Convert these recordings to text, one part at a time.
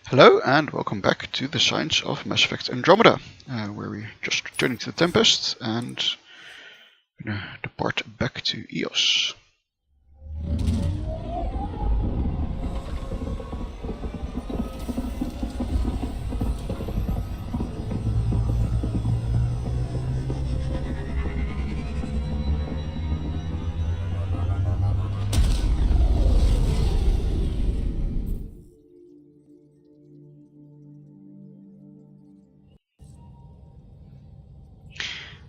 Hello and welcome back to the Science of Mass Effect Andromeda, where we're just returning to the Tempest and gonna depart back to EOS.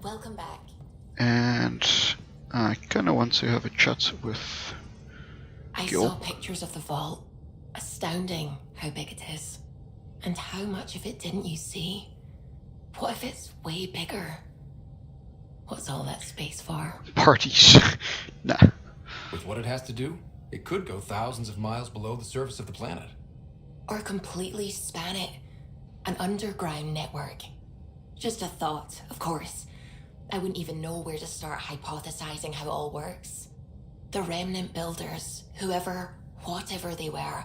Welcome back. And I kinda want to have a chat with I Gil. saw pictures of the vault. Astounding how big it is. And how much of it didn't you see? What if it's way bigger? What's all that space for? Parties. Nah. With what it has to do, it could go thousands of miles below the surface of the planet. Or completely span it. An underground network. Just a thought, of course. I wouldn't even know where to start hypothesizing how it all works. The remnant builders, whoever, whatever they were,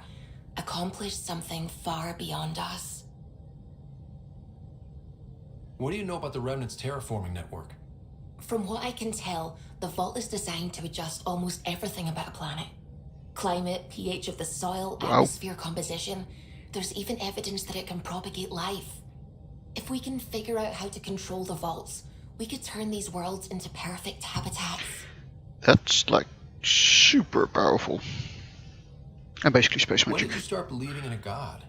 accomplished something far beyond us. What do you know about the Remnant's terraforming network? From what I can tell, the vault is designed to adjust almost everything about a planet. Climate, pH of the soil, Wow. atmosphere composition. There's even evidence that it can propagate life. If we can figure out how to control the vaults, we could turn these worlds into perfect habitats. That's like super powerful. And basically space When magic. did you start believing in a god?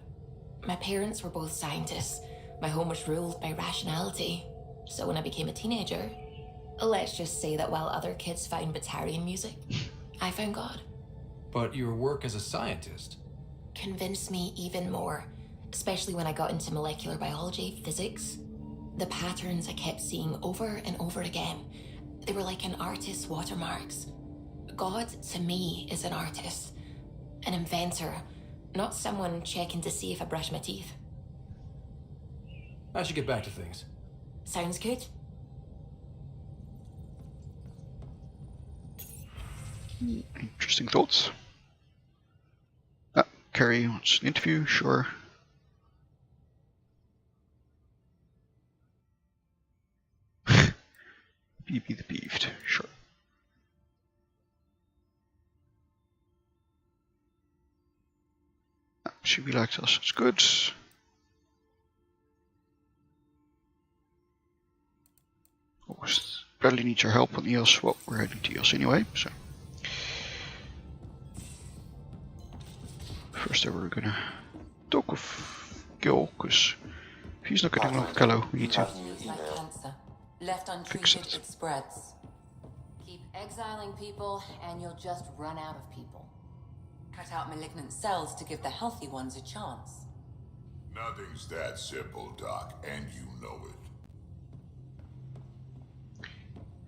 My parents were both scientists. My home was ruled by rationality. So when I became a teenager, let's just say that while other kids found Batarian music, I found God. But your work as a scientist. Convinced me even more, especially when I got into molecular biology, physics. The patterns I kept seeing over and over again, they were like an artist's watermarks. God, to me, is an artist, an inventor, not someone checking to see if I brush my teeth. I should get back to things. Sounds good? Interesting thoughts. Carrie wants an interview, sure. Be the peeved, sure. She really likes us, it's good. Of course, Bradley needs our help on EOS. Well, we're heading to EOS anyway, so. First ever, we're gonna talk with Gil, because if he's not getting along with Callow, we need to It's like cancer. Left fix untreated, it. it spreads. Keep exiling people, and you'll just run out of people. Cut out malignant cells to give the healthy ones a chance. Nothing's that simple, Doc, and you know it.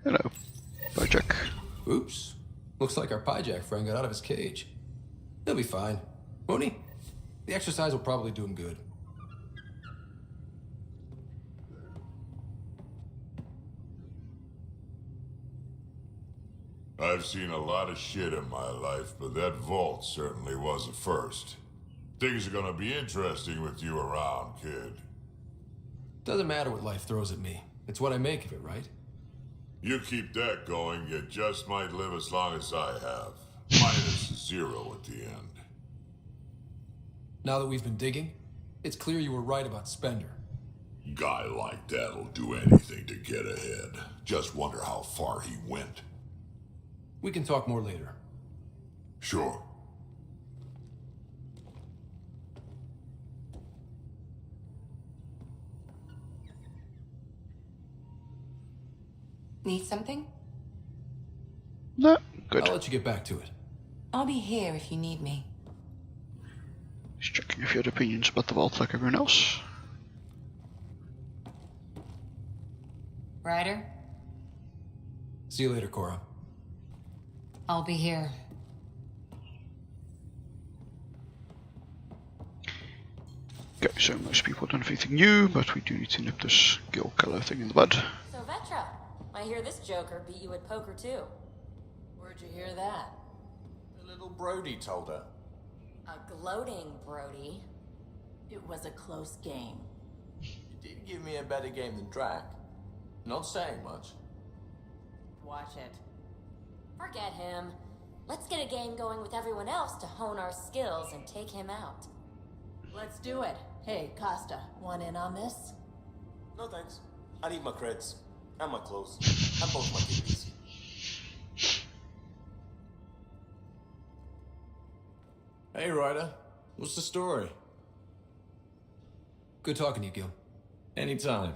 Hello, Bojack. Oops. Looks like our Pyjack friend got out of his cage. He'll be fine, won't he? The exercise will probably do him good. I've seen a lot of shit in my life, but that vault certainly was a first. Things are gonna be interesting with you around, kid. Doesn't matter what life throws at me. It's what I make of it, right? You keep that going, you just might live as long as I have. Minus 0 at the end. Now that we've been digging, it's clear you were right about Spender. Guy like that'll do anything to get ahead. Just wonder how far he went. We can talk more later. Sure. Need something? No, good. I'll let you get back to it. I'll be here if you need me. Just checking if you had opinions about the vault like everyone else. Ryder, See you later, Cora. I'll be here. Okay, so most people don't have anything new, but we do need to nip this Gil Callow thing in the bud. So Vetra, I hear this joker beat you at poker too. Where'd you hear that? The little Brody told her. A gloating Brody. It was a close game. You did give me a better game than Drac. Not saying much. Watch it. Forget him. Let's get a game going with everyone else to hone our skills and take him out. Let's do it. Hey, Costa, want in on this? No thanks. I need my creds. And my clothes. And both my TVs. Hey, Ryder. What's the story? Good talking to you, Gil. Anytime.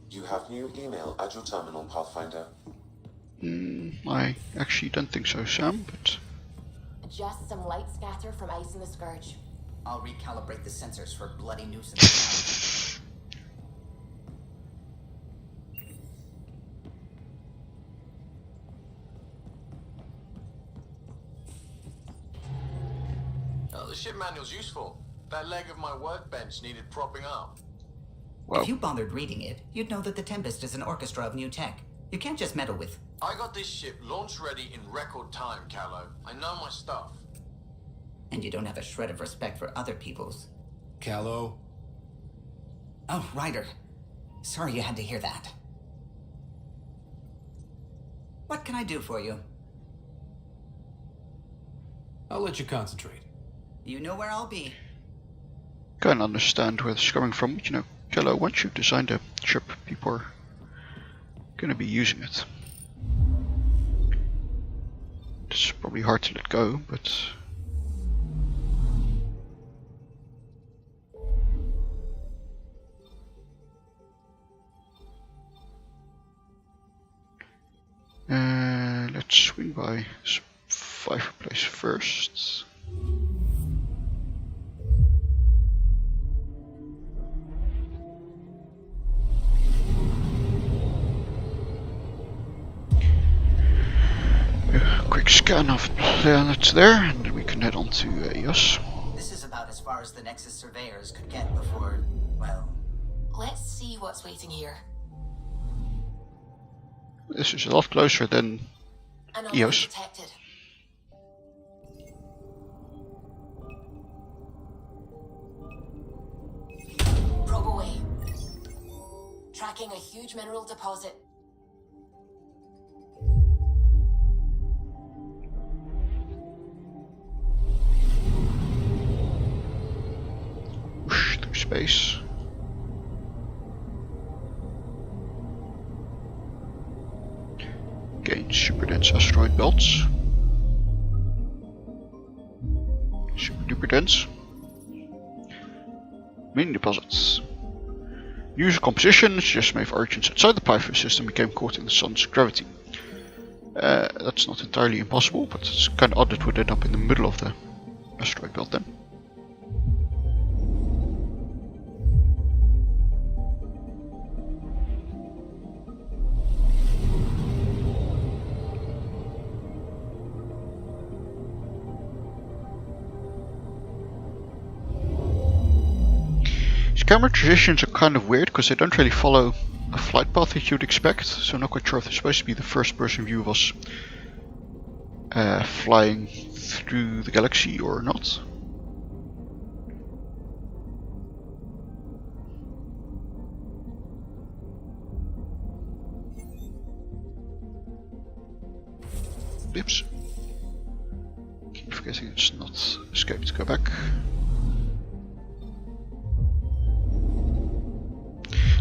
You have new email at your terminal, Pathfinder. I actually don't think so, Sam, but... Just some light scatter from ice in the Scourge. I'll recalibrate the sensors for bloody nuisance. Oh, the ship manual's useful. That leg of my workbench needed propping up. Wow. If you bothered reading it, you'd know that the Tempest is an orchestra of new tech. You can't just meddle with... I got this ship launch ready in record time, Callow. I know my stuff. And you don't have a shred of respect for other people's. Callow. Oh, Ryder. Sorry you had to hear that. What can I do for you? I'll let you concentrate. You know where I'll be. Can't understand where this is coming from, but you know, Kello, once you've designed a chip, people are gonna be using it. It's probably hard to let go, but... let's swing by this fireplace first. Quick scan of planets there, and then we can head on to EOS. This is about as far as the Nexus surveyors could get before, well... Let's see what's waiting here. This is a lot closer than Anomaly EOS. detected. Probe away. Tracking a huge mineral deposit. Whoosh, through space. Gain super dense asteroid belts. Super duper dense. Main deposits. User composition suggests may have origins outside the Pathfinder system became caught in the sun's gravity. That's not entirely impossible, but it's kind of odd it would end up in the middle of the asteroid belt then. Camera transitions are kind of weird because they don't really follow a flight path that you'd expect, so I'm not quite sure if they're supposed to be the first person view of us flying through the galaxy or not. Oops. Keep forgetting it's not escape to go back.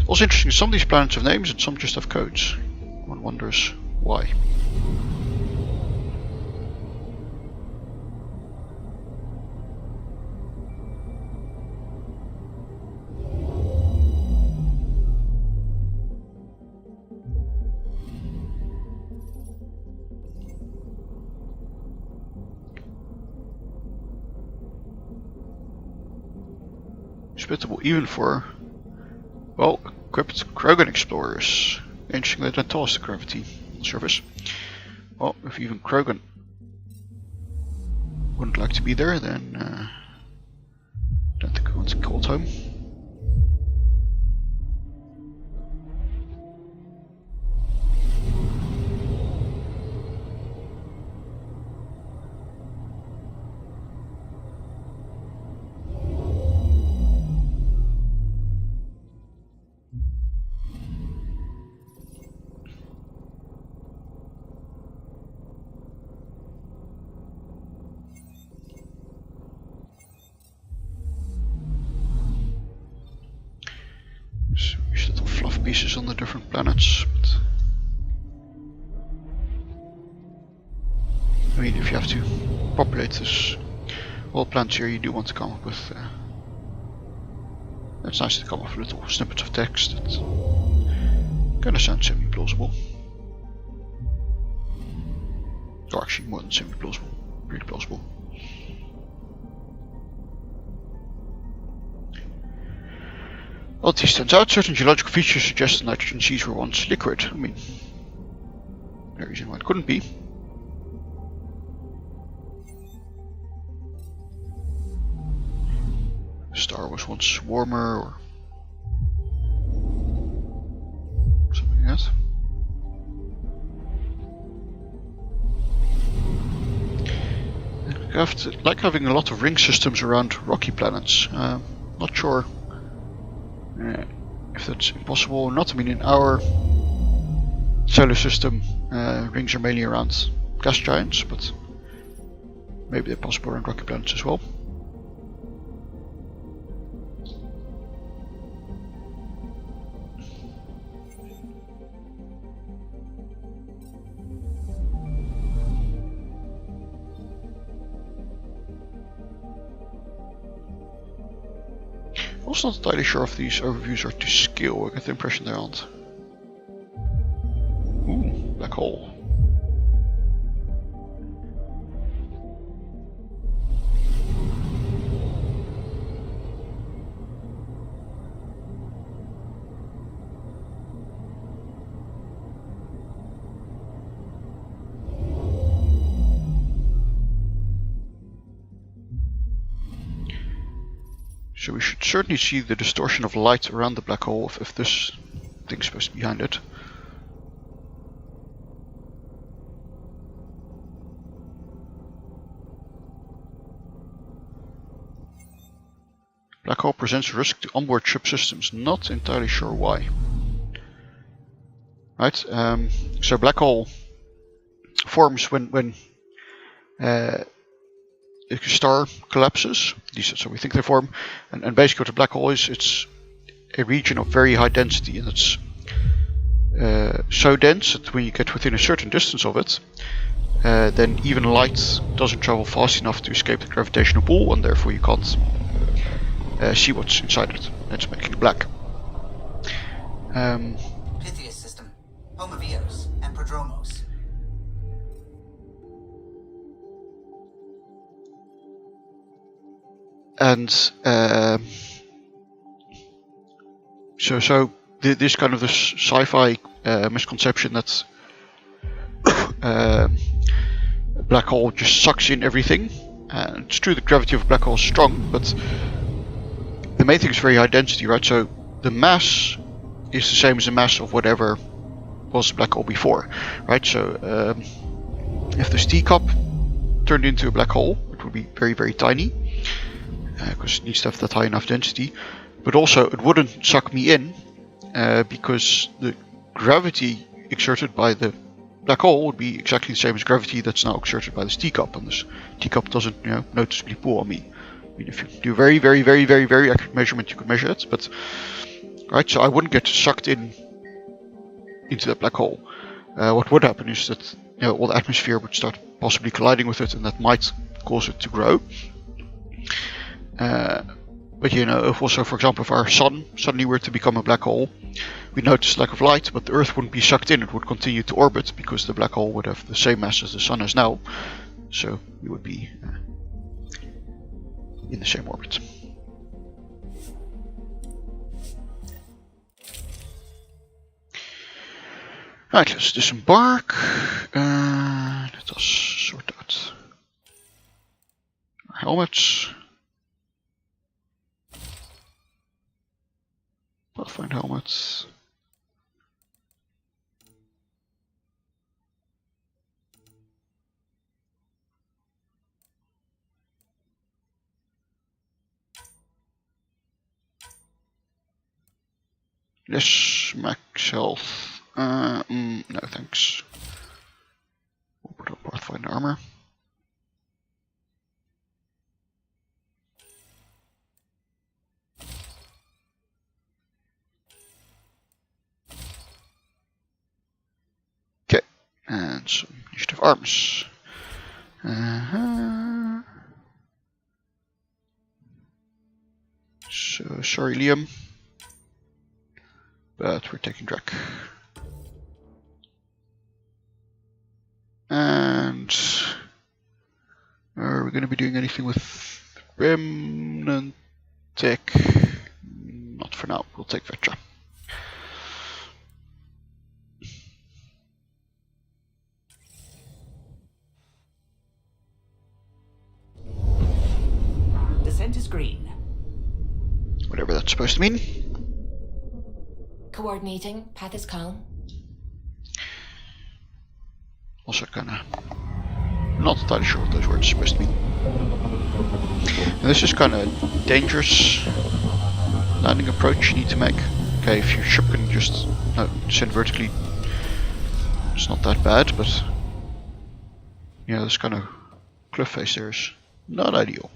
Also interesting, some of these planets have names and some just have codes. One wonders why. Hospitable even for, well, equipped Krogan explorers. Interesting they don't tell us the gravity surface. Well, if even Krogan wouldn't like to be there, then I don't think we'll not called home. These little fluff pieces on the different planets. But I mean, if you have to populate this whole planet here, you do want to come up with. It's nice to come up with little snippets of text that kind of sound semi-plausible. Or actually, more than semi-plausible, really plausible. Well, this turns out certain geological features suggest that nitrogen seas were once liquid. I mean, no reason why it couldn't be. The star was once warmer, or something like that. I like having a lot of ring systems around rocky planets. Not sure if that's impossible or not. I mean, in our solar system, rings are mainly around gas giants, but maybe they're possible around rocky planets as well. I'm also not entirely sure if these overviews are to scale. I get the impression they aren't. Ooh, black hole. So we should certainly see the distortion of light around the black hole if this thing's supposed to be behind it. Black hole presents a risk to onboard ship systems. Not entirely sure why. Right, so black hole forms when a star collapses. So we think they form, and basically what a black hole is, it's a region of very high density, and it's so dense that when you get within a certain distance of it, then even light doesn't travel fast enough to escape the gravitational pull, and therefore you can't see what's inside it. That's making it black. Pythias system, home of Eos and Prodromos. And so this kind of this sci-fi misconception that a black hole just sucks in everything. And it's true the gravity of a black hole is strong, but the main thing is very high density, right? So the mass is the same as the mass of whatever was a black hole before, right? So if this teacup turned into a black hole, it would be very, very tiny. Because it needs to have that high enough density, but also it wouldn't suck me in because the gravity exerted by the black hole would be exactly the same as gravity that's now exerted by this teacup, and this teacup doesn't, noticeably pull on me. I mean, if you do very, very, very, very, very accurate measurement, you could measure it, but right, so I wouldn't get sucked in into that black hole. What would happen is that all the atmosphere would start possibly colliding with it, and that might cause it to grow. But if also, for example, if our sun suddenly were to become a black hole, we notice lack of light, but the Earth wouldn't be sucked in, it would continue to orbit because the black hole would have the same mass as the sun has now, so we would be in the same orbit. Right, let's disembark. Let us sort out our helmets. Pathfinder helmet. Less max health. No thanks. We'll put up Pathfinder armor. Okay, and some initiative arms. So sorry, Liam, but we're taking Drac. And are we going to be doing anything with Remnant Tech? Not for now. We'll take Vetra. Descent is green. Whatever that's supposed to mean. Coordinating. Path is calm. Also kinda not entirely sure what those words are supposed to mean. And this is kinda dangerous landing approach you need to make. Okay, if your ship can just descend vertically, it's not that bad, but yeah, this kind of cliff face there is not ideal.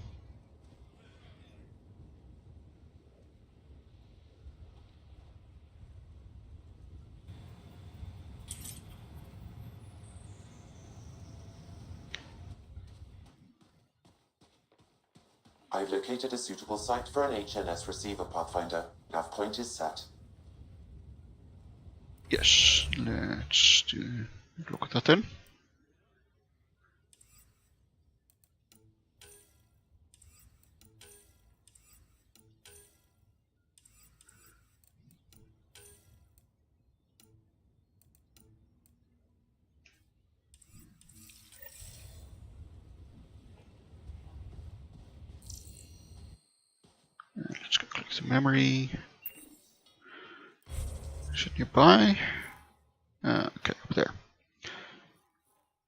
I've located a suitable site for an HNS receiver, Pathfinder. Nav point is set. Yes, let's look at that then. Let's go collect the memory. Is it nearby? Okay, up there.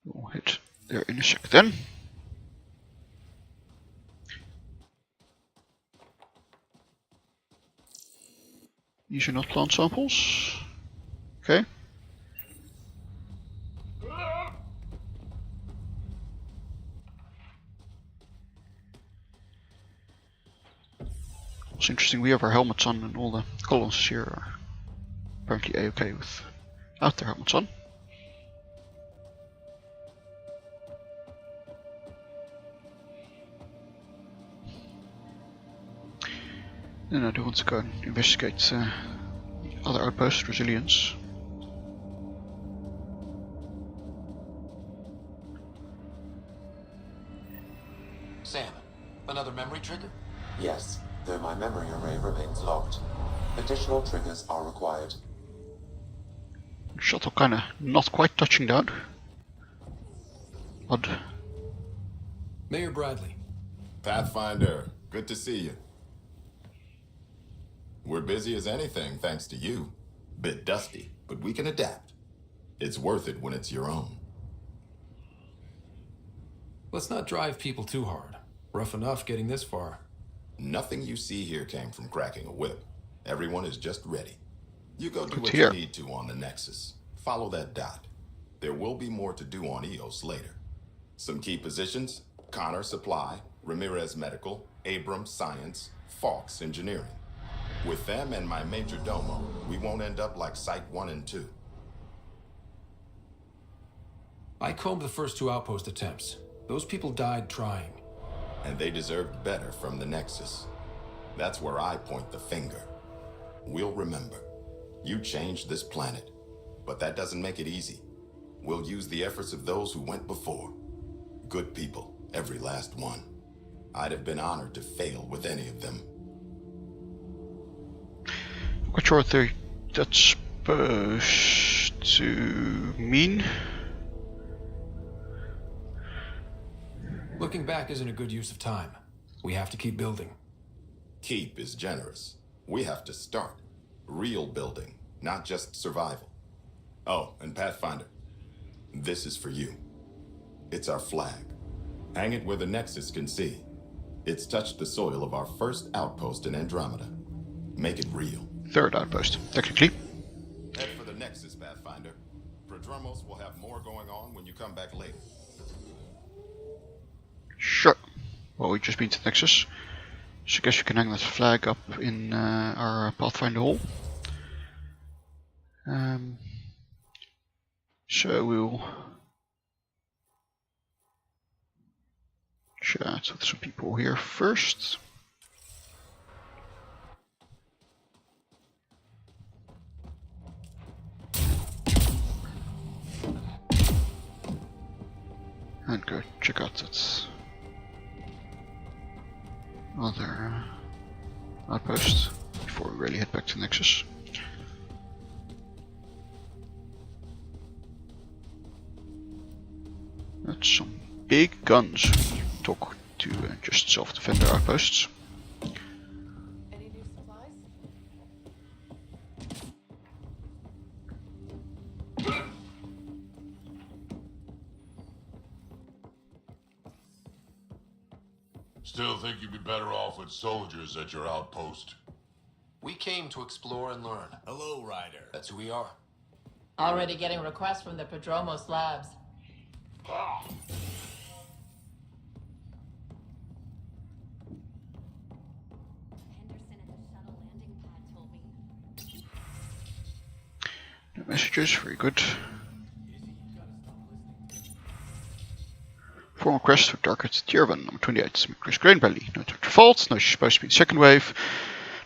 We'll hit there in a sec then. These are not plant samples. Okay. It's interesting, we have our helmets on and all the colons here are apparently A-okay without their helmets on. Then I do want to go and investigate other outposts, resilience. Sam, another memory trigger? Yes, though my memory array remains locked. Additional triggers are required. Shuttle kinda not quite touching down. Odd. Mayor Bradley. Pathfinder, good to see you. We're busy as anything thanks to you. Bit dusty, but we can adapt. It's worth it when it's your own. Let's not drive people too hard. Rough enough getting this far. Nothing you see here came from cracking a whip. Everyone is just ready. You go do Good what to you hear. need to on the Nexus. Follow that dot. There will be more to do on EOS later. Some key positions: Connor Supply, Ramirez Medical, Abrams Science, Fawkes Engineering. With them and my major domo, we won't end up like Site 1 and 2. I combed the first 2 outpost attempts. Those people died trying. And they deserved better from the Nexus. That's where I point the finger. We'll remember. You changed this planet, but that doesn't make it easy. We'll use the efforts of those who went before. Good people, every last one. I'd have been honored to fail with any of them. I'm not sure what that's supposed to mean. Looking back isn't a good use of time. We have to keep building. Keep is generous. We have to start. Real building, not just survival. Oh, and Pathfinder, this is for you. It's our flag. Hang it where the Nexus can see. It's touched the soil of our first outpost in Andromeda. Make it real. Third outpost, technically. Head for the Nexus, Pathfinder. Prodromos will have more going on when you come back later. Sure. Well, we've just been to the Nexus, so I guess we can hang that flag up in our Pathfinder hall. So we'll chat with some people here first. And go check out that other outpost before we really head back to Nexus. That's some big guns. Talk to just self-defender outposts. Any new supplies? Still think you'd be better off with soldiers at your outpost. We came to explore and learn. Hello, Ryder. That's who we are. Already getting requests from the Prodromos labs. No messages, very good. Formal quest for Darkest Tiervan, number 28. Chris Grainbelly. No Dr. Fault, no, she's supposed to be the second wave.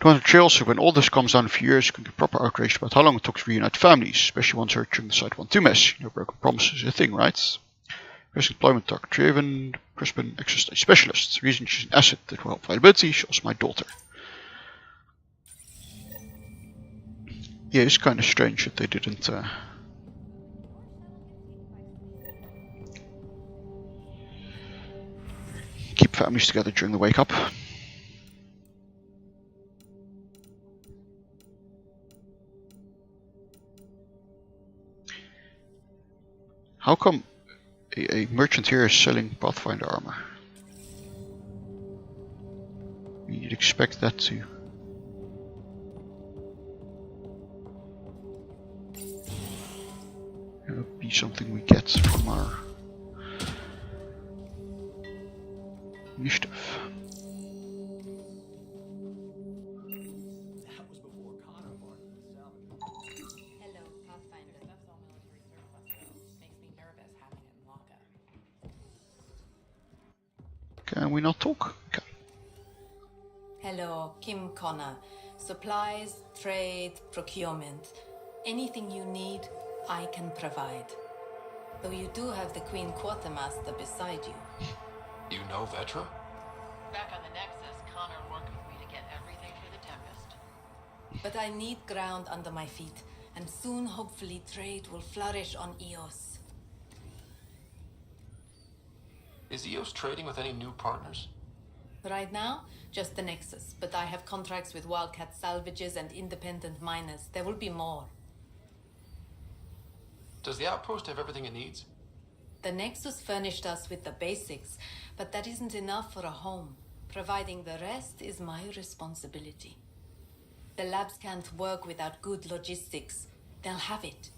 Don't want to trail, so when all this comes down in a few years, you can get proper outraged about how long it took to reunite families, especially ones heard during the Site 1-2 mess. You know, broken promises is a thing, right? First employment, Dr. Traven, Crispin, exercise specialist. Reason she's an asset that will help viability, she's also my daughter. Yeah, it's kind of strange that they didn't keep families together during the wake up. How come a merchant here is selling Pathfinder armor? You'd expect that to be something we get from our initiative. Hello, Pathfinder. That's all military surplus, though. Makes me nervous having it in lockup. Can we not talk? Okay. Hello, Kim Connor. Supplies, trade, procurement. Anything you need, I can provide. Though you do have the Queen Quartermaster beside you. You know Vetra? Back on the Nexus, Connor worked with me to get everything for the Tempest. But I need ground under my feet, and soon hopefully trade will flourish on Eos. Is EOS trading with any new partners? Right now, just the Nexus, but I have contracts with Wildcat salvages and independent miners. There will be more. Does the outpost have everything it needs? The Nexus furnished us with the basics, but that isn't enough for a home. Providing the rest is my responsibility. The labs can't work without good logistics. They'll have it.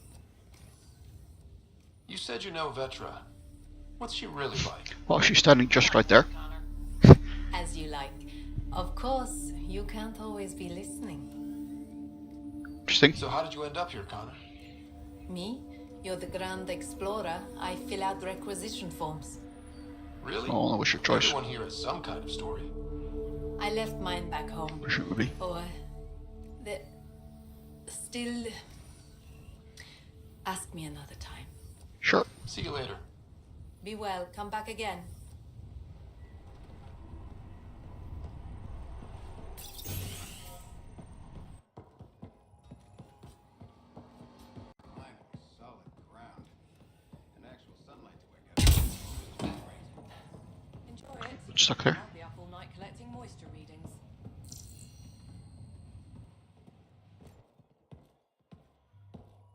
You said you know Vetra. What's she really like? Well, she's standing just right there. As you like. Of course, you can't always be listening. Interesting. So how did you end up here, Connor? Me? You're the Grand Explorer. I fill out requisition forms. Really? Oh, that was your choice. Everyone here has some kind of story. I left mine back home. Presumably. Or... Still... Ask me another time. Sure. See you later. Be well. Come back again. Stuck there. I'll be up all night collecting moisture readings.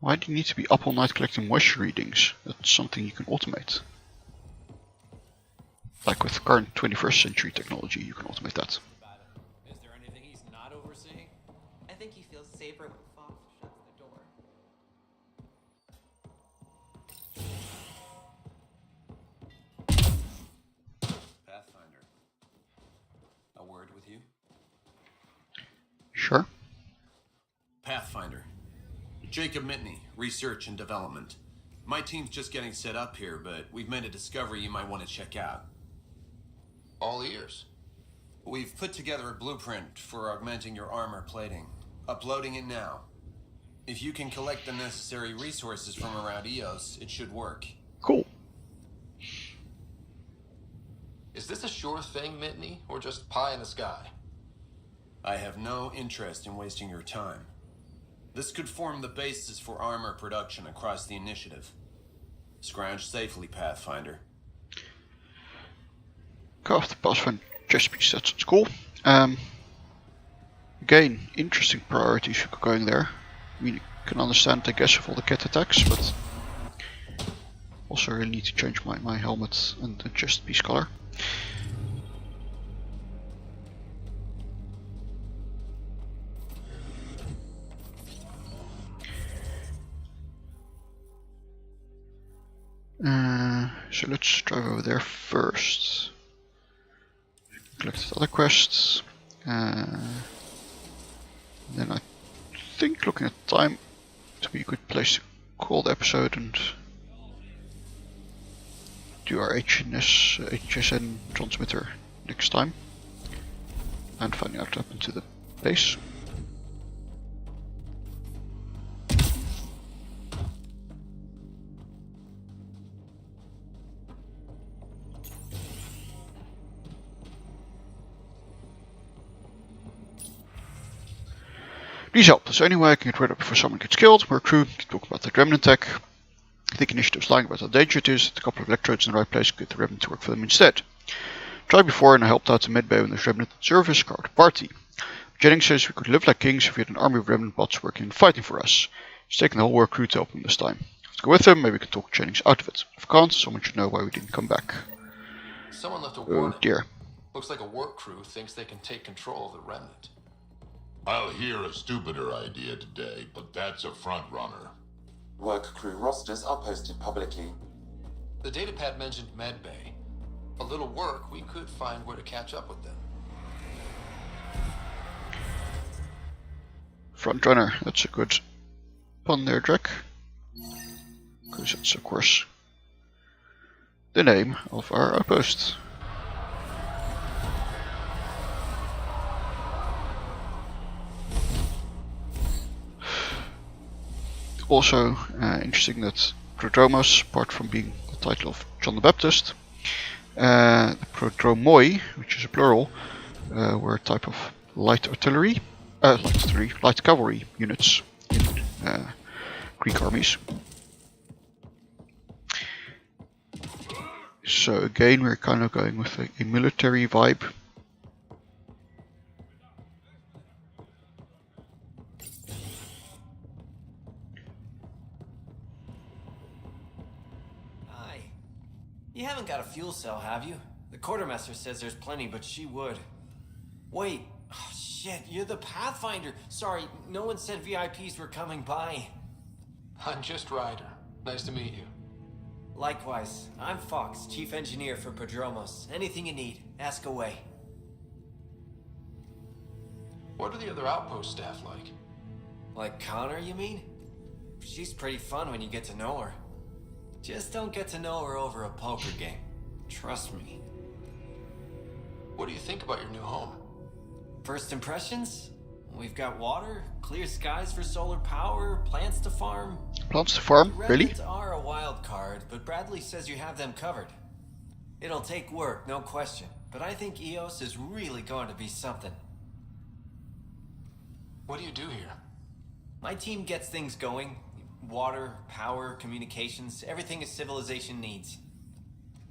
Why do you need to be up all night collecting moisture readings? That's something you can automate. Like with current 21st century technology, you can automate that. Is there anything he's not overseeing? I think he feels safer when Fox shuts the door. Pathfinder. A word with you? Sure. Pathfinder. Jacob Mitney, Research and Development. My team's just getting set up here, but we've made a discovery you might want to check out. All ears. We've put together a blueprint for augmenting your armor plating. Uploading it now. If you can collect the necessary resources from around EOS, it should work. Cool. Is this a sure thing, Mitney, or just pie in the sky? I have no interest in wasting your time. This could form the basis for armor production across the initiative. Scrounge safely, Pathfinder. Craft the Pathfinder chess piece, that sounds cool. Again, interesting priorities for going there. I mean, you can understand, I guess, of all the cat attacks, but also really need to change my helmet and the chest piece color. So let's drive over there first. Collect the other quests. Then I think, looking at time, to be a good place to call the episode and do our HSN transmitter next time. And finding out what happened to the base. Please help. Is there any way I can get rid of it before someone gets killed? We're a crew, can talk about the remnant tech. I think initiative's lying about how dangerous it is. A couple of electrodes in the right place could get the remnant to work for them instead. Tried before and I helped out the medbay when there's remnant service, car party. Jennings says we could live like kings if we had an army of remnant bots working and fighting for us. He's taking the whole work crew to help him this time. Let's go with him, maybe we can talk Jennings out of it. If we can't, someone should know why we didn't come back. Someone left a warning. Oh dear. Looks like a work crew thinks they can take control of the remnant. I'll hear a stupider idea today, but that's a front runner. Work crew rosters are posted publicly. The datapad mentioned medbay. A little work, we could find where to catch up with them. Front runner, that's a good pun there, Drek. Because that's, of course, the name of our outpost. Also interesting that Prodromos, apart from being the title of John the Baptist, the Prodromoi, which is a plural, were a type of light cavalry units in Greek armies. So again, we're kind of going with a military vibe. You haven't got a fuel cell, have you? The quartermaster says there's plenty, but she would. Wait. Oh, shit, you're the Pathfinder. Sorry, no one said VIPs were coming by. I'm just Ryder. Nice to meet you. Likewise. I'm Fox, Chief Engineer for Prodromos. Anything you need, ask away. What are the other outpost staff like? Like Connor, you mean? She's pretty fun when you get to know her. Just don't get to know her over a poker game. Trust me. What do you think about your new home? First impressions? We've got water, clear skies for solar power, plants to farm. Plants to farm? Really? Remnants are a wild card, but Bradley says you have them covered. It'll take work, no question, but I think EOS is really going to be something. What do you do here? My team gets things going. Water, power, communications, everything a civilization needs.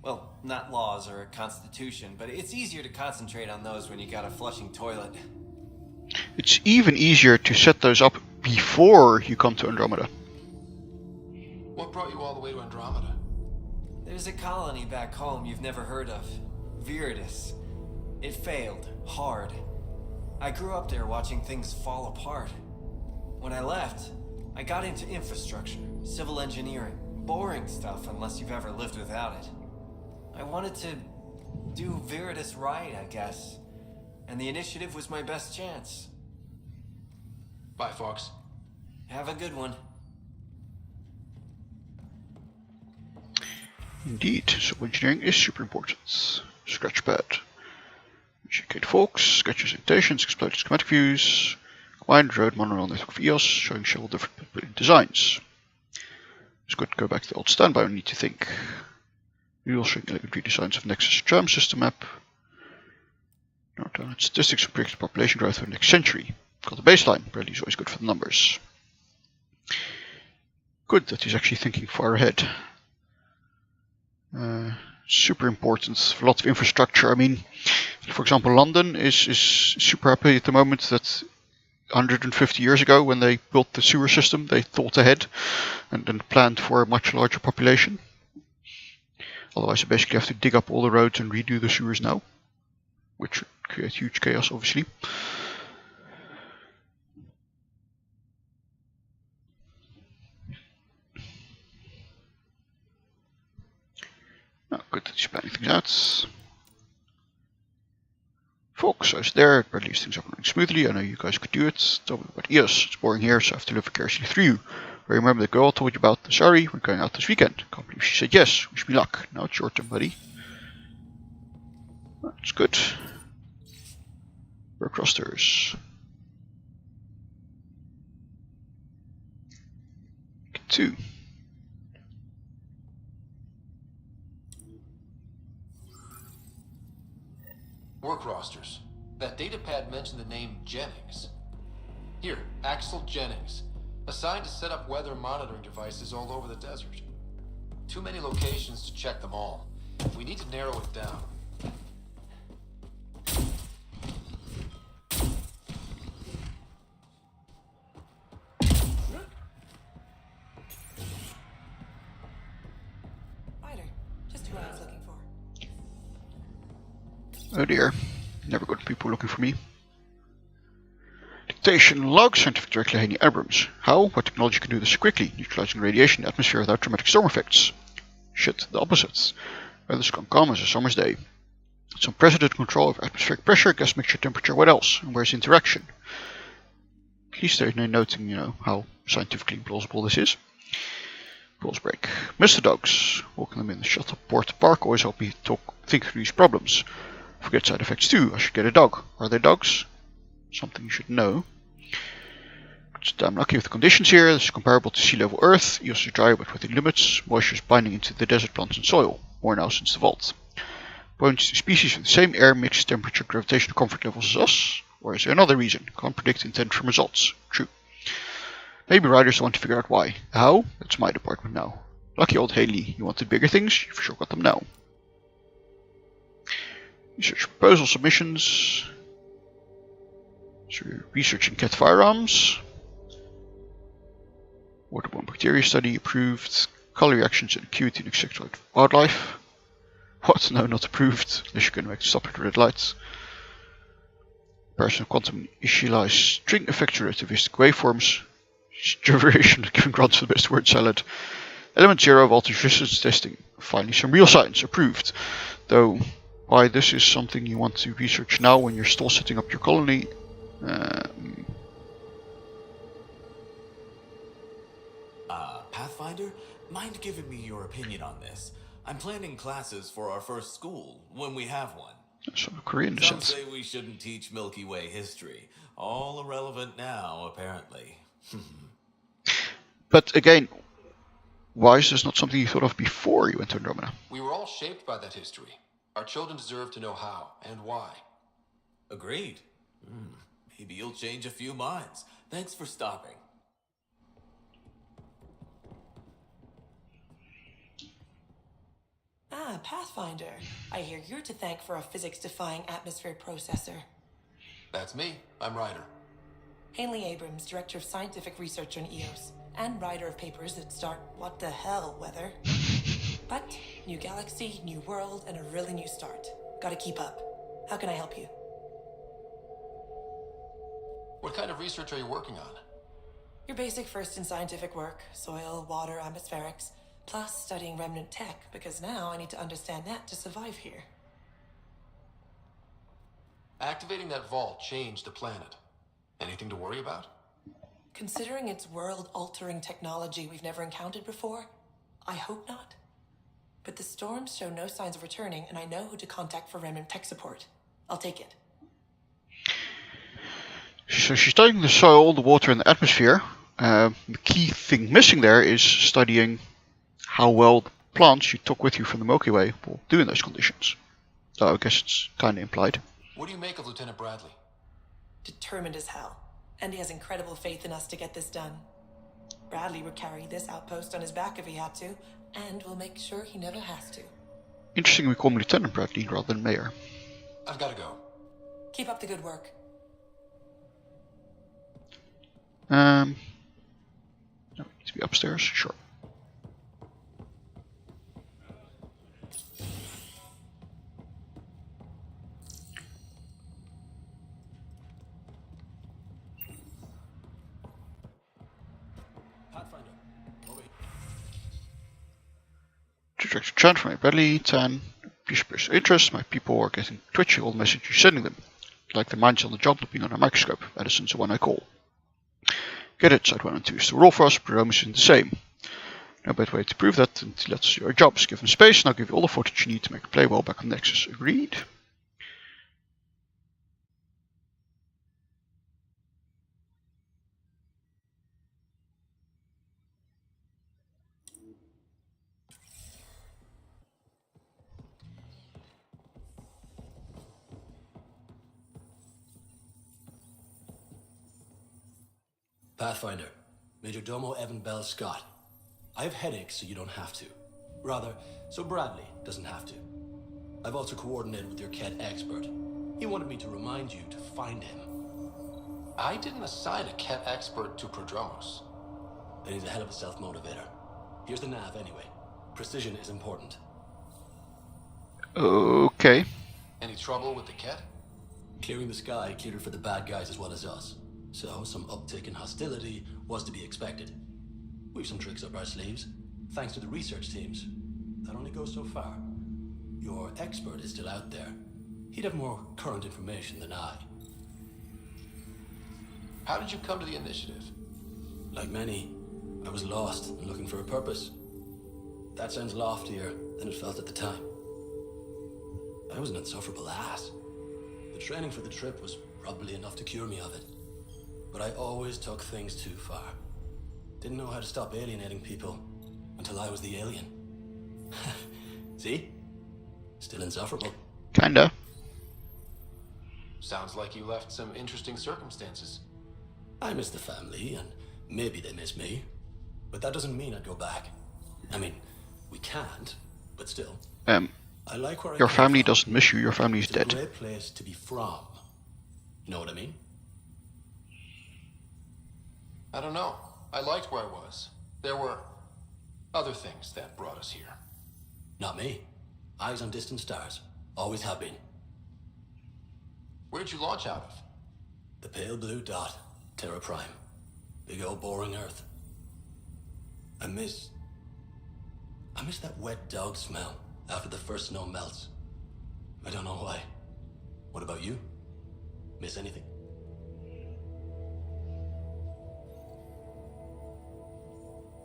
Well, not laws or a constitution, but it's easier to concentrate on those when you got a flushing toilet. It's even easier to set those up before you come to Andromeda. What brought you all the way to Andromeda? There's a colony back home you've never heard of. Viridis. It failed. Hard. I grew up there watching things fall apart. When I left, I got into infrastructure, civil engineering. Boring stuff unless you've ever lived without it. I wanted to do Viridis right, I guess. And the initiative was my best chance. Bye, Fox. Have a good one. Indeed, civil engineering is super important. Scratchpad. Educate folks, sketches, annotations, exploded schematic views, combined road monorail network of EOS, showing several different designs. It's good to go back to the old standby, we need to think. We will showing elegant redesigns of Nexus tram system map. North statistics of predicted population growth for the next century. Got the baseline, Bradley is always good for the numbers. Good that he's actually thinking far ahead. Super important for a lot of infrastructure. I mean, for example, London is super happy at the moment that 150 years ago, when they built the sewer system, they thought ahead and planned for a much larger population. Otherwise, they basically have to dig up all the roads and redo the sewers now, which would create huge chaos, obviously. Oh, good that he's planning things out. Folks, I was there, at least things are running smoothly. I know you guys could do it. Tell me about EOS. It's boring here, so I have to live vicariously through you. I remember the girl I told you about. Sorry, we're going out this weekend. Can't believe she said yes. Wish me luck. Now it's your turn, buddy. That's good. Work rosters. Get 2. Work rosters. That datapad mentioned the name Jennings. Here, Axel Jennings. Assigned to set up weather monitoring devices all over the desert. Too many locations to check them all. We need to narrow it down. Ryder, just who I was looking for. Oh dear. Never got people looking for me. Dictation log, scientific director Haney Abrams. How? What technology can do this quickly? Neutralizing radiation in the atmosphere without dramatic storm effects. Shit, the opposite. Weather's gone calm as a summer's day. It's unprecedented control of atmospheric pressure, gas mixture, temperature, what else? And where's the interaction? At least there's no noting, how scientifically plausible this is. Rules break. Mr. Dogs. Walking them in the Shuttleport Park always help me think through these problems. Forget side effects too. I should get a dog. Are there dogs? Something you should know. It's damn lucky with the conditions here. This is comparable to sea level Earth. EOS is dry but within limits. Moisture is binding into the desert plants and soil. More now since the vault. Points to species with the same air mix, temperature, gravitational comfort levels as us. Or is there another reason? Can't predict intent from results. True. Maybe riders want to figure out why. How? That's my department now. Lucky old Haley. You wanted bigger things? You've sure got them now. Research proposal submissions. So we're researching cat firearms. Waterborne bacteria study approved. Color reactions and acuity in insectoid wildlife. What? No, not approved. Unless you can make stop at red lights. Comparison of quantum initialized string effects to relativistic waveforms. Duration giving grants for the best word salad. Element 0 voltage resistance testing. Finally some real science approved. Though why this is something you want to research now when you're still setting up your colony. Pathfinder, mind giving me your opinion on this? I'm planning classes for our first school, when we have one. Some Korean Some descent. say we shouldn't teach Milky Way history. All irrelevant now, apparently. But again, why is this not something you thought of before you went to Andromeda? We were all shaped by that history. Our children deserve to know how and why. Agreed. Maybe you'll change a few minds. Thanks for stopping. Ah, Pathfinder. I hear you're to thank for a physics-defying atmosphere processor. That's me. I'm Ryder. Hanley Abrams, Director of Scientific Research on EOS. and writer of papers that start what the hell weather. But new galaxy, new world, and a really new start. Gotta keep up. How can I help you? What kind of research are you working on? Your basic first in scientific work, soil, water, atmospherics, plus studying remnant tech, because now I need to understand that to survive here. Activating that vault changed the planet. Anything to worry about? Considering it's world-altering technology we've never encountered before, I hope not. But the storms show no signs of returning, and I know who to contact for remnant tech support. I'll take it. So she's studying the soil, the water, and the atmosphere. The key thing missing there is studying how well the plants you took with you from the Milky Way will do in those conditions. So I guess it's kind of implied. What do you make of Lieutenant Bradley? Determined as hell. And he has incredible faith in us to get this done. Bradley would carry this outpost on his back if he had to, and we'll make sure he never has to. Interesting we call him Lieutenant Bradley rather than Mayor. I've got to go. Keep up the good work. No, we need to be upstairs, sure. Pathfinder, over here. Trajectory chant from Bradley, 10. Piece of interest, my people are getting twitchy all the messages you're sending them. Like the minds on the job looking on a microscope. Edison's the one I call. Get it, side 1 and 2 is the roll for us, Procurement is the same. No better way to prove that than to let us do our jobs. Give them space, and I'll give you all the footage you need to make it play well back on Nexus. Agreed? Pathfinder, Major Domo Evan Bell Scott. I have headaches, so you don't have to. Rather, so Bradley doesn't have to. I've also coordinated with your Ket expert. He wanted me to remind you to find him. I didn't assign a Ket expert to Prodromos. Then he's a hell of a self-motivator. Here's the nav anyway. Precision is important. Okay. Any trouble with the Ket? Clearing the sky cleared for the bad guys as well as us. So some uptick in hostility was to be expected. We've some tricks up our sleeves, thanks to the research teams. That only goes so far. Your expert is still out there. He'd have more current information than I. How did you come to the initiative? Like many, I was lost and looking for a purpose. That sounds loftier than it felt at the time. I was an insufferable ass. The training for the trip was probably enough to cure me of it. But I always took things too far. Didn't know how to stop alienating people until I was the alien. See? Still insufferable. Kinda. Sounds like you left some interesting circumstances. I miss the family, and maybe they miss me. But that doesn't mean I'd go back. I mean, we can't, but still. I like where your family doesn't miss you, your family's dead. It's a great place to be from. You know what I mean? I don't know. I liked where I was. There were other things that brought us here. Not me. Eyes on distant stars. Always have been. Where'd you launch out of? The pale blue dot. Terra Prime. Big old boring Earth. I miss that wet dog smell after the first snow melts. I don't know why. What about you? Miss anything?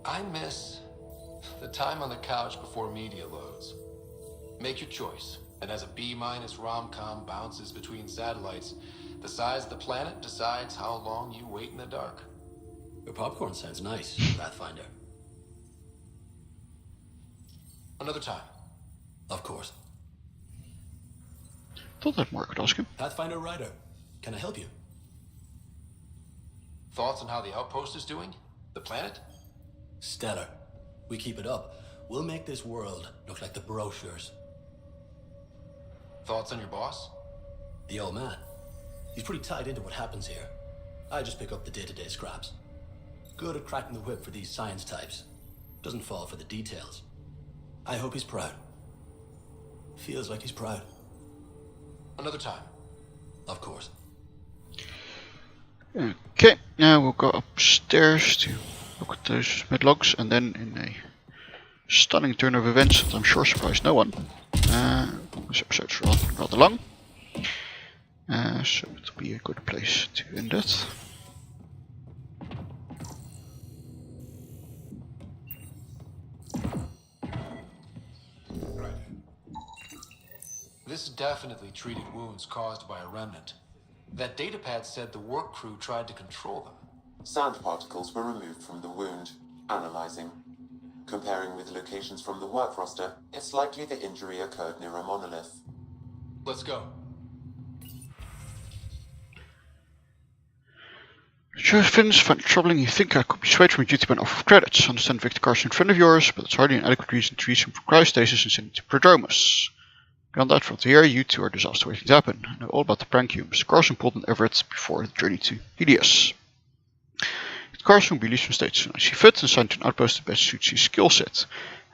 I miss the time on the couch before media loads. Make your choice, and as a B- rom-com bounces between satellites, the size of the planet decides how long you wait in the dark. Your popcorn sounds nice, Pathfinder. Another time. Of course. Thought that Mark could ask him. Pathfinder Ryder, can I help you? Thoughts on how the outpost is doing? The planet? Stellar. We keep it up, we'll make this world look like the brochures. Thoughts on your boss? The old man. He's pretty tied into what happens here. I just pick up the day-to-day scraps. Good at cracking the whip for these science types. Doesn't fall for the details. I hope he's proud. Feels like he's proud. Another time. Of course. Okay, now we'll go upstairs to look at those medlogs, and then in a stunning turn of events that I'm sure surprised no one. This episode's rather long, so it'll be a good place to end it. This definitely treated wounds caused by a remnant. That datapad said the work crew tried to control them. Sand particles were removed from the wound. Analyzing. Comparing with locations from the work roster, it's likely the injury occurred near a monolith. Let's go. Josephins find it troubling you think I could be swayed from a duty by an offer of credits. Understand Victor Carson in front of yours, but it's hardly an adequate reason to release him from cryostasis and send him to Prodromus. Beyond that, from here, you two are disaster waiting to happen. I know all about the prank you Mr. Carson pulled on Everett before the journey to Helios. Carson will be released from state soon as he fits and assigned to an outpost that best suits his skill set.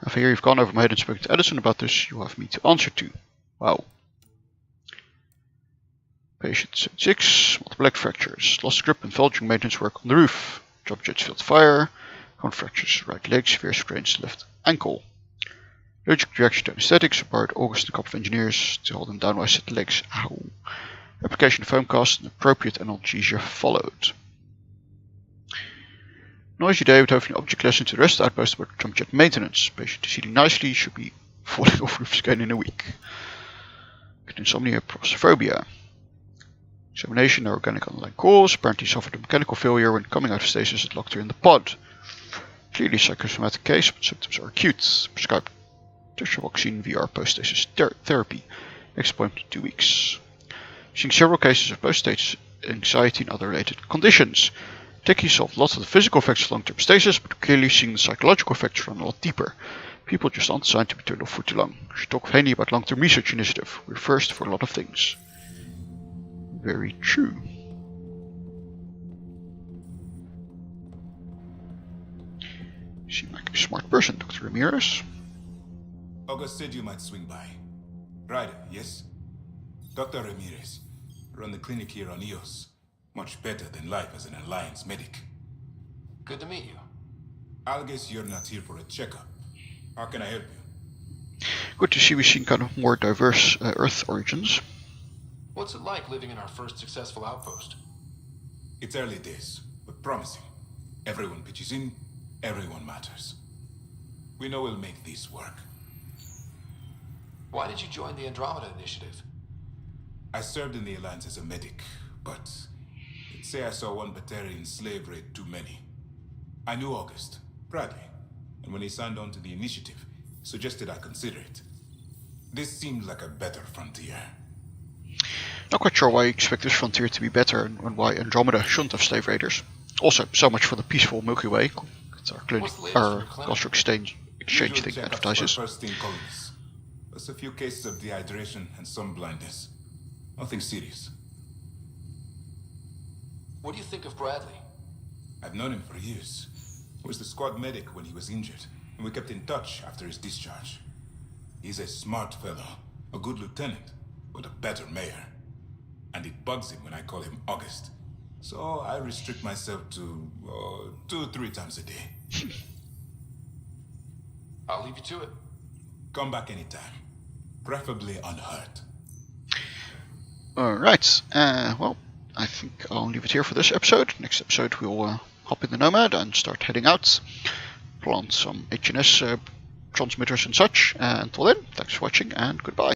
If I hear you've gone over my head and spoken to Edison about this, you have me to answer to. Wow. Patient 76, multiple leg fractures, lost grip and fell during maintenance work on the roof. Job jets filled fire, common fractures right leg, severe sprains left ankle. Allergic reaction to anesthetics, required August and a couple of engineers to hold him down while I set the legs. Ow. Application of foam cast and appropriate analgesia followed. Noisy day with hopefully object lesson to the rest of the outpost about jump jet maintenance. Patient is healing nicely, should be falling off roofs again in a week. Get insomnia, prosophoria. Examination, no organic underlying cause. Apparently suffered a mechanical failure when coming out of stasis and locked her in the pod. Clearly psychosomatic case, but symptoms are acute. Prescribed tetrodotoxin VR post-stasis therapy. Next appointment in 2 weeks. Seeing several cases of post-stasis anxiety and other related conditions. Techie solved lots of the physical effects of long-term stasis, but clearly seeing the psychological effects run a lot deeper. People just aren't designed to be turned off for too long. Should talk with Haney about long-term research initiative. We're first for a lot of things. Very true. Seem like a smart person, Dr. Ramirez. August said you might swing by. Right, yes? Dr. Ramirez. Run the clinic here on Eos. Much better than life as an Alliance medic. Good to meet you. I'll guess you're not here for a checkup. How can I help you? Good to see we've seen kind of more diverse Earth origins. What's it like living in our first successful outpost? It's early days, but promising. Everyone pitches in, everyone matters. We know we'll make this work. Why did you join the Andromeda initiative? I served in the Alliance as a medic, but they'd say I saw one Batarian slave raid too many. I knew August, Bradley, and when he signed on to the initiative, he suggested I consider it. This seemed like a better frontier. Not quite sure why you expect this frontier to be better and why Andromeda shouldn't have slave raiders. Also, so much for the peaceful Milky Way. It's our cultural exchange thing advertises. First in colonies. Just a few cases of dehydration and some blindness. Nothing serious. What do you think of Bradley? I've known him for years. He was the squad medic when he was injured, and we kept in touch after his discharge. He's a smart fellow, a good lieutenant, but a better mayor. And it bugs him when I call him August. So I restrict myself to 2-3 times a day. I'll leave you to it. Come back anytime. Preferably unhurt. Alright, well, I think I'll leave it here for this episode. Next episode we'll hop in the Nomad and start heading out. Plant some HNS transmitters and such. Until then, thanks for watching and goodbye.